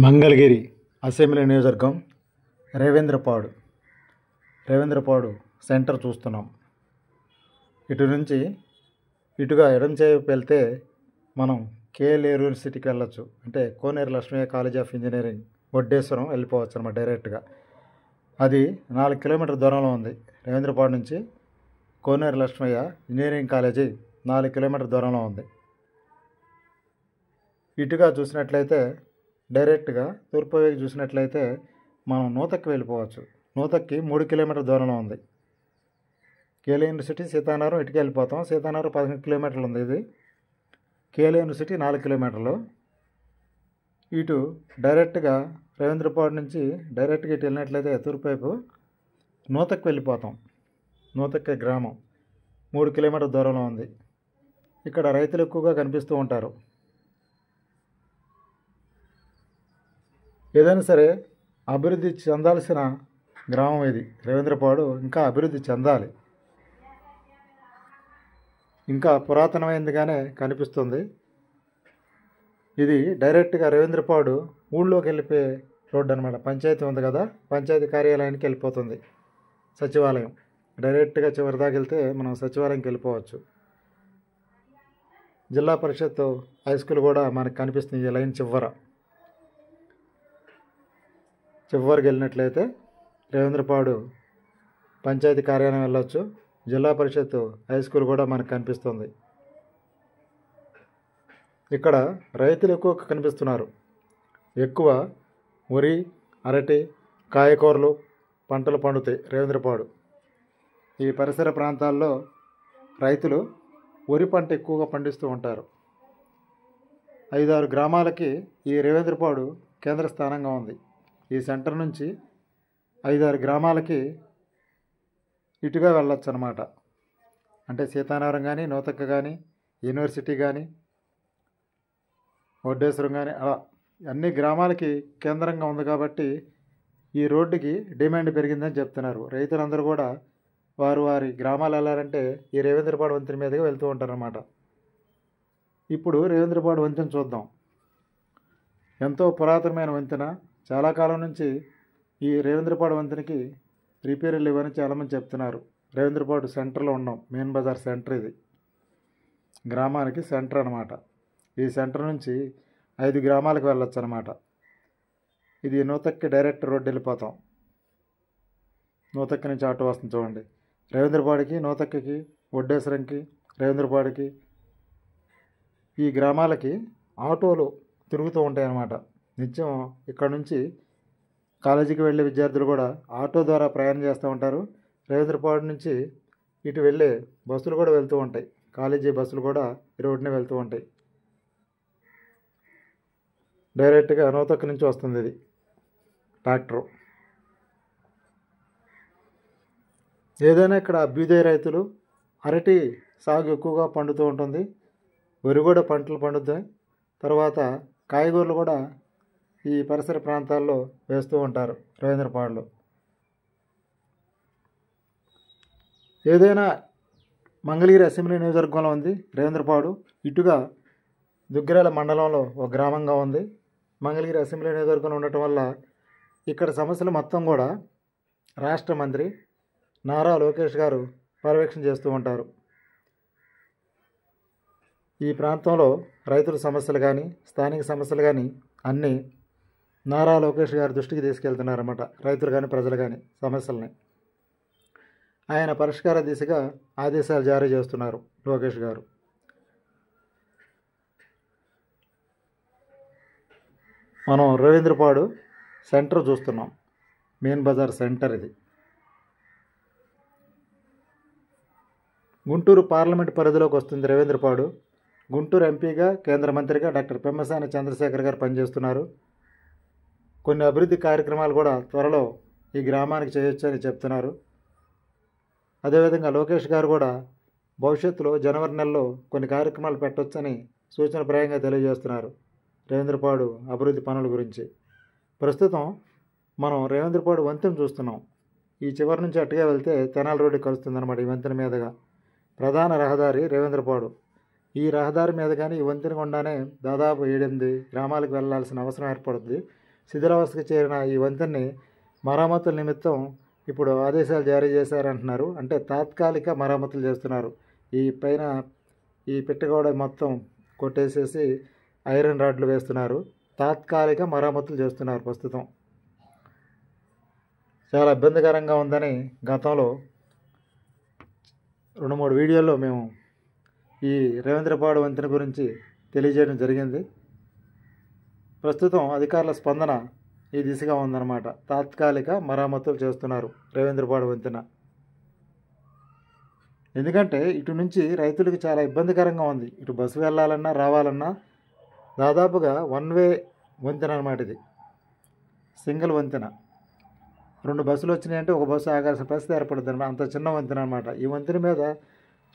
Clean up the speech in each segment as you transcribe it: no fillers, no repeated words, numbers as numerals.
Mangalagiri assembly నియోజకవర్గం Revendrapadu centre చూస్తున్నాం. ఇటు నుంచి ఇటుగా ఎడం చేపు వెళ్తే మనం కేఎల్ యూనివర్సిటీకి వెళ్ళొచ్చు. అంటే Koneru Lakshmaiah college of engineering Vaddeswaram వెళ్ళిపోవచ్చు అన్నమాట డైరెక్ట్గా. అది 4 కిలోమీటర్ దూరంలో ఉంది. రేవేంద్రపాడు నుంచి కోనేరు లక్ష్మయ్య ఇంజనీరింగ్ కాలేజీ 4 కిలోమీటర్ దూరంలో ఉంది. ఇటుగా చూసినట్లయితే డైరెక్ట్గా తూర్పు వైపు చూసినట్లయితే మనం నూతక్కి వెళ్ళిపోవచ్చు. నూతక్కి 3 కిలోమీటర్ దూరంలో ఉంది. కేఎల్ యూనివర్సిటీ సీతానగరం ఇటుకి వెళ్ళిపోతాం. సీతానగరం 15 కిలోమీటర్లు ఉంది. ఇది కేఎల్ యూనివర్సిటీ 4 కిలోమీటర్లు. ఇటు డైరెక్ట్గా రేవేంద్రపాడు నుంచి డైరెక్ట్గా ఇటు వెళ్ళినట్లయితే తూర్పు వైపు నూతక్కి వెళ్ళిపోతాం. నూతక్కి గ్రామం 3 కిలోమీటర్ దూరంలో ఉంది. ఇక్కడ రైతులు ఎక్కువగా కనిపిస్తూ ఉంటారు. ఏదైనా సరే అభివృద్ధి చెందాల్సిన గ్రామం ఇది. రేవేంద్రపాడు ఇంకా అభివృద్ధి చెందాలి. ఇంకా పురాతనమైనదిగానే కనిపిస్తుంది. ఇది డైరెక్ట్గా రేవేంద్రపాడు ఊళ్ళోకి వెళ్ళిపోయే రోడ్డు అనమాట. పంచాయతీ ఉంది కదా, పంచాయతీ కార్యాలయానికి వెళ్ళిపోతుంది. సచివాలయం డైరెక్ట్గా చివరి దాకా వెళ్తే మనం సచివాలయంకి వెళ్ళిపోవచ్చు. జిల్లా పరిషత్ హై స్కూల్ కూడా మనకు కనిపిస్తుంది. ఈ లైన్ చివరికి వెళ్ళినట్లయితే రేవేంద్రపాడు పంచాయతీ కార్యాలయం వెళ్ళొచ్చు. జిల్లా పరిషత్ హై స్కూల్ కూడా మనకు కనిపిస్తుంది. ఇక్కడ రైతులు ఎక్కువ కనిపిస్తున్నారు. ఎక్కువ వరి, అరటి, కాయకూరలు పంటలు పండుతాయి రేవేంద్రపాడు. ఈ పరిసర ప్రాంతాల్లో రైతులు వరి పంట ఎక్కువగా పండిస్తూ ఉంటారు. 5-6 గ్రామాలకి ఈ రేవేంద్రపాడు కేంద్ర స్థానంగా ఉంది. ఈ సెంటర్ నుంచి 5-6 గ్రామాలకి ఇటుగా వెళ్ళొచ్చు అన్నమాట. అంటే సీతానగరం కానీ, నూతక్క కానీ, యూనివర్సిటీ కానీ, వడ్డేశ్వరం కానీ అలా అన్ని గ్రామాలకి కేంద్రంగా ఉంది. కాబట్టి ఈ రోడ్డుకి డిమాండ్ పెరిగిందని చెప్తున్నారు. రైతులందరూ కూడా వారి గ్రామాలు వెళ్ళాలంటే ఈ రేవేంద్రపాడు వంతెన మీదుగా వెళ్తూ ఉంటారన్నమాట. ఇప్పుడు రేవేంద్రపాడు వంతెన చూద్దాం. ఎంతో పురాతనమైన వంతెన. చాలా కాలం నుంచి ఈ రేవేంద్రపాడు వంతెనకి రిపేర్లు ఇవ్వని చాలామంది చెప్తున్నారు. రేవేంద్రపాడు సెంటర్లో ఉన్నాం. మెయిన్ బజార్ సెంటర్ ఇది. గ్రామానికి సెంటర్ అనమాట. ఈ సెంటర్ నుంచి 5 గ్రామాలకు వెళ్ళొచ్చు అనమాట. ఇది నూతక్కి డైరెక్ట్ రోడ్డు వెళ్ళిపోతాం. నూతక్కి నుంచి ఆటో వస్తుంది చూడండి. రేవేంద్రపాడుకి, నూతక్కకి, వడ్డేశ్వరంకి, రేవేంద్రపాడుకి ఈ గ్రామాలకి ఆటోలు తిరుగుతూ ఉంటాయి అన్నమాట. నిత్యం ఇక్కడ నుంచి కాలేజీకి వెళ్ళే విద్యార్థులు కూడా ఆటో ద్వారా ప్రయాణం చేస్తూ ఉంటారు. రేవేంద్రపాడు నుంచి ఇటు వెళ్ళే బస్సులు కూడా వెళ్తూ ఉంటాయి. కాలేజీ బస్సులు కూడా ఈ రోడ్డునే వెళ్తూ ఉంటాయి. డైరెక్ట్గా నూతక్క నుంచి వస్తుంది ఇది ట్రాక్టరు. ఏదైనా ఇక్కడ అభ్యుదయ రైతులు అరటి సాగు ఎక్కువగా పండుతూ ఉంటుంది. వరి కూడా పంటలు పండుతాయి. తర్వాత కాయగూరలు కూడా ఈ పరిసర ప్రాంతాల్లో వేస్తూ ఉంటారు రేవేంద్రపాడులో. ఏదైనా మంగళగిరి అసెంబ్లీ నియోజకవర్గంలో ఉంది రేవేంద్రపాడు. ఇటుగా దుగ్గిరాల మండలంలో ఒక గ్రామంగా ఉంది. మంగళగిరి అసెంబ్లీ నియోజకవర్గంలో ఉండటం వల్ల ఇక్కడ సమస్యలు మొత్తం కూడా రాష్ట్ర మంత్రి నారా లోకేష్ గారు పర్యవేక్షణ చేస్తూ ఉంటారు. ఈ ప్రాంతంలో రైతుల సమస్యలు కానీ, స్థానిక సమస్యలు కానీ అన్నీ నారా లోకేష్ గారి దృష్టికి తీసుకెళ్తున్నారన్నమాట. రైతులు కానీ, ప్రజలు కానీ సమస్యలని ఆయన పరిష్కార దిశగా ఆదేశాలు జారీ చేస్తున్నారు లోకేష్ గారు. మనం రేవేంద్రపాడు సెంటర్ చూస్తున్నాం. మెయిన్ బజార్ సెంటర్ ఇది. గుంటూరు పార్లమెంట్ పరిధిలోకి వస్తుంది రేవేంద్రపాడు. గుంటూరు ఎంపీగా, కేంద్ర మంత్రిగా డాక్టర్ పెమ్మసాని చంద్రశేఖర్ గారు పనిచేస్తున్నారు. కొన్ని అభివృద్ధి కార్యక్రమాలు కూడా త్వరలో ఈ గ్రామానికి చేయొచ్చని చెప్తున్నారు. అదేవిధంగా లోకేష్ గారు కూడా భవిష్యత్తులో జనవరి నెలలో కొన్ని కార్యక్రమాలు పెట్టవచ్చని సూచనప్రాయంగా తెలియజేస్తున్నారు రేవేంద్రపాడు అభివృద్ధి పనుల గురించి. ప్రస్తుతం మనం రేవేంద్రపాడు వంతెన చూస్తున్నాం. ఈ చివరి నుంచి అట్టుగా వెళ్తే తెనాలి రోడ్డు కలుస్తుంది అన్నమాట. ఈ వంతెన మీదుగా ప్రధాన రహదారి రేవేంద్రపాడు. ఈ రహదారి మీద కానీ ఈ వంతెన గుండానే దాదాపు 7-8 గ్రామాలకు వెళ్లాల్సిన అవసరం ఏర్పడుతుంది. శిథిలావస్థకు చేరిన ఈ వంతెనని మరమ్మతుల నిమిత్తం ఇప్పుడు ఆదేశాలు జారీ చేశారంటున్నారు. అంటే తాత్కాలిక మరమ్మతులు చేస్తున్నారు. ఈ పైన ఈ పిట్టగోడ మొత్తం కొట్టేసేసి ఐరన్ రాడ్లు వేస్తున్నారు. తాత్కాలిక మరమ్మతులు చేస్తున్నారు ప్రస్తుతం. చాలా ఇబ్బందికరంగా ఉందని గతంలో 2-3 వీడియోల్లో మేము ఈ రేవేంద్రపాడు వంతెన గురించి తెలియజేయడం జరిగింది. ప్రస్తుతం అధికారుల స్పందన ఈ దిశగా ఉందన్నమాట. తాత్కాలిక మరమ్మతులు చేస్తున్నారు రేవేంద్రపాడు వంతెన. ఎందుకంటే ఇటు నుంచి రైతులకు చాలా ఇబ్బందికరంగా ఉంది. ఇటు బస్సు వెళ్ళాలన్నా రావాలన్నా దాదాపుగా 1 వే వంతెన అన్నమాట. ఇది సింగిల్ వంతెన. 2 బస్సులు వచ్చినాయంటే ఒక బస్సు ఆగాల్సిన పరిస్థితి ఏర్పడుతుంది అన్నమాట. అంత చిన్న వంతెన అన్నమాట. ఈ వంతెన మీద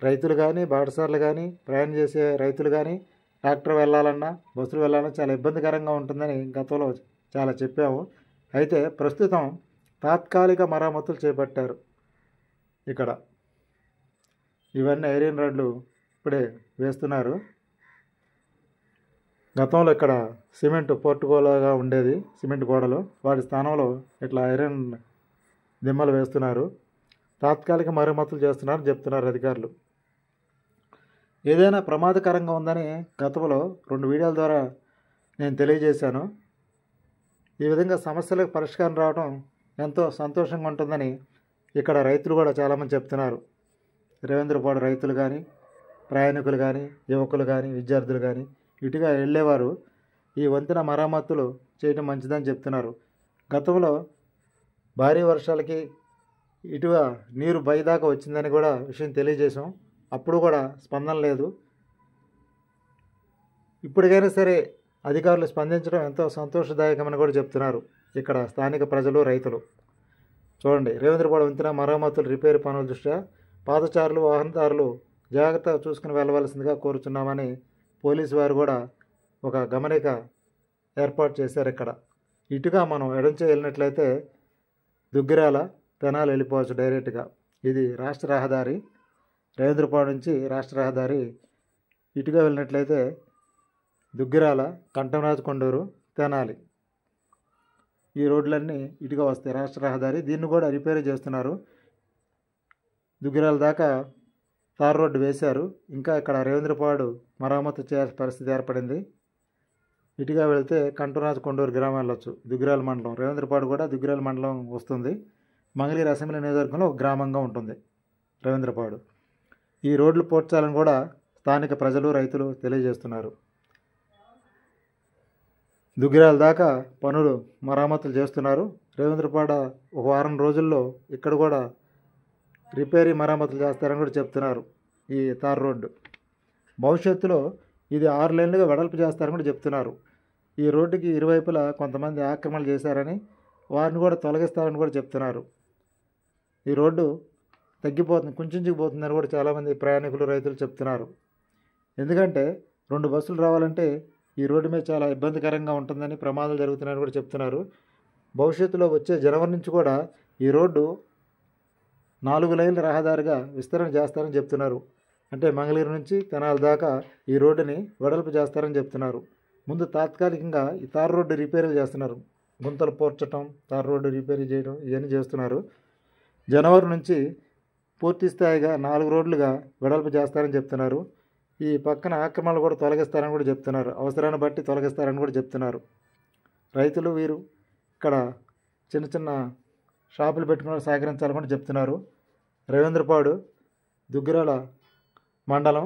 రైతులు కానీ బాటసార్లు కానీ ప్రయాణం చేసే రైతులు కానీ ట్రాక్టర్ వెళ్ళాలన్నా బస్సులు వెళ్ళాలన్నా చాలా ఇబ్బందికరంగా ఉంటుందని గతంలో చాలా చెప్పాము. అయితే ప్రస్తుతం తాత్కాలిక మరమ్మతులు చేపట్టారు. ఇక్కడ ఇవన్నీ ఐరన్ రాడ్లు ఇప్పుడే వేస్తున్నారు. గతంలో ఇక్కడ సిమెంట్ పోర్టుగోలాగా ఉండేది, సిమెంట్ గోడలు, వాటి స్థానంలో ఇట్లా ఐరన్ దిమ్మలు వేస్తున్నారు. తాత్కాలిక మరమ్మతులు చేస్తున్నారని చెప్తున్నారు అధికారులు. ఏదైనా ప్రమాదకరంగా ఉందని గతంలో 2 వీడియోల ద్వారా నేను తెలియజేశాను. ఈ విధంగా సమస్యలకు పరిష్కారం రావడం ఎంతో సంతోషంగా ఉంటుందని ఇక్కడ రైతులు కూడా చాలామంది చెప్తున్నారు. రేవేంద్రపాడు రైతులు కానీ ప్రయాణికులు కానీ యువకులు కానీ విద్యార్థులు కానీ ఇటుగా వెళ్ళేవారు ఈ వంతెన మరమ్మతులు చేయడం మంచిదని చెప్తున్నారు. గతంలో భారీ వర్షాలకి ఇటుగా నీరు బయదాకా వచ్చిందని కూడా విషయం తెలియజేశాం. అప్పుడు కూడా స్పందన లేదు. ఇప్పటికైనా సరే అధికారులు స్పందించడం ఎంతో సంతోషదాయకమని కూడా చెప్తున్నారు ఇక్కడ స్థానిక ప్రజలు రైతులు. చూడండి, రేవేంద్రపాడు వంతెన మరమ్మతులు రిపేర్ పనుల దృష్ట్యా పాదచారులు వాహనదారులు జాగ్రత్తగా చూసుకుని వెళ్ళవలసిందిగా కోరుచున్నామని పోలీసు వారు కూడా ఒక గమనిక ఏర్పాటు చేశారు. ఇక్కడ ఇటుగా మనం ఎడంచే వెళ్ళినట్లయితే దుగ్గిరాల తెనాలి వెళ్ళిపోవచ్చు డైరెక్ట్గా. ఇది రాష్ట్ర రహదారి. రేవేంద్రపాడు నుంచి రాష్ట్ర రహదారి. ఇటుగా వెళ్ళినట్లయితే దుగ్గిరాల, కంఠంరాజు కొండూరు, తెనాలి ఈ రోడ్లన్నీ ఇటుగా వస్తాయి. రాష్ట్ర రహదారి. దీన్ని కూడా రిపేర్ చేస్తున్నారు. దుగ్గిరాల దాకా తార్ రోడ్డు వేశారు. ఇంకా ఇక్కడ రేవేంద్రపాడు మరమ్మతు చేయాల్సిన పరిస్థితి ఏర్పడింది. ఇటుగా వెళితే కంఠంరాజు కొండూరు గ్రామం వెళ్ళొచ్చు. దుగ్గిరాల మండలం, రేవేంద్రపాడు కూడా దుగ్గిరాల మండలం వస్తుంది. మంగళగిరి అసెంబ్లీ నియోజకవర్గంలో ఒక గ్రామంగా ఉంటుంది రేవేంద్రపాడు. ఈ రోడ్లు పోడ్చాలని కూడా స్థానిక ప్రజలు రైతులు తెలియజేస్తున్నారు. దుగ్గిరాల దాకా పనులు మరమ్మతులు చేస్తున్నారు. రేవేంద్రపాడ ఒక వారం రోజుల్లో ఇక్కడ కూడా రిపేరీ మరమ్మతులు చేస్తారని కూడా చెప్తున్నారు. ఈ తార్ రోడ్డు భవిష్యత్తులో ఇది 6 లేన్లుగా వెడల్పు చేస్తారని కూడా చెప్తున్నారు. ఈ రోడ్డుకి ఇరువైపులా కొంతమంది ఆక్రమణలు చేశారని వారిని కూడా తొలగిస్తారని కూడా చెప్తున్నారు. ఈ రోడ్డు తగ్గిపోతుంది, కుంచుకుపోతుందని కూడా చాలామంది ప్రయాణికులు రైతులు చెప్తున్నారు. ఎందుకంటే 2 బస్సులు రావాలంటే ఈ రోడ్డు మీద చాలా ఇబ్బందికరంగా ఉంటుందని, ప్రమాదాలు జరుగుతున్నాయని కూడా చెప్తున్నారు. భవిష్యత్తులో వచ్చే జనవరి నుంచి కూడా ఈ రోడ్డు 4 లైన్ల రహదారిగా విస్తరణ చేస్తారని చెప్తున్నారు. అంటే మంగళగిరి నుంచి తెనాలి దాకా ఈ రోడ్డుని వెడల్పు చేస్తారని చెప్తున్నారు. ముందు తాత్కాలికంగా ఈ తార్ రోడ్డు రిపేర్లు చేస్తున్నారు. గుంతలు పోర్చడం, తార్ రోడ్డు రిపేర్ చేయడం ఇవన్నీ చేస్తున్నారు. జనవరి నుంచి పూర్తి స్థాయిగా 4 రోడ్లుగా వెడల్పు చేస్తారని చెప్తున్నారు. ఈ పక్కన ఆక్రమణలు కూడా తొలగిస్తారని కూడా చెప్తున్నారు. అవసరాన్ని బట్టి తొలగిస్తారని కూడా చెప్తున్నారు. రైతులు వీరు ఇక్కడ చిన్న చిన్న షాపులు పెట్టుకుని సహకరించాలని కూడా చెప్తున్నారు. రేవేంద్రపాడు దుగ్గిరాల మండలం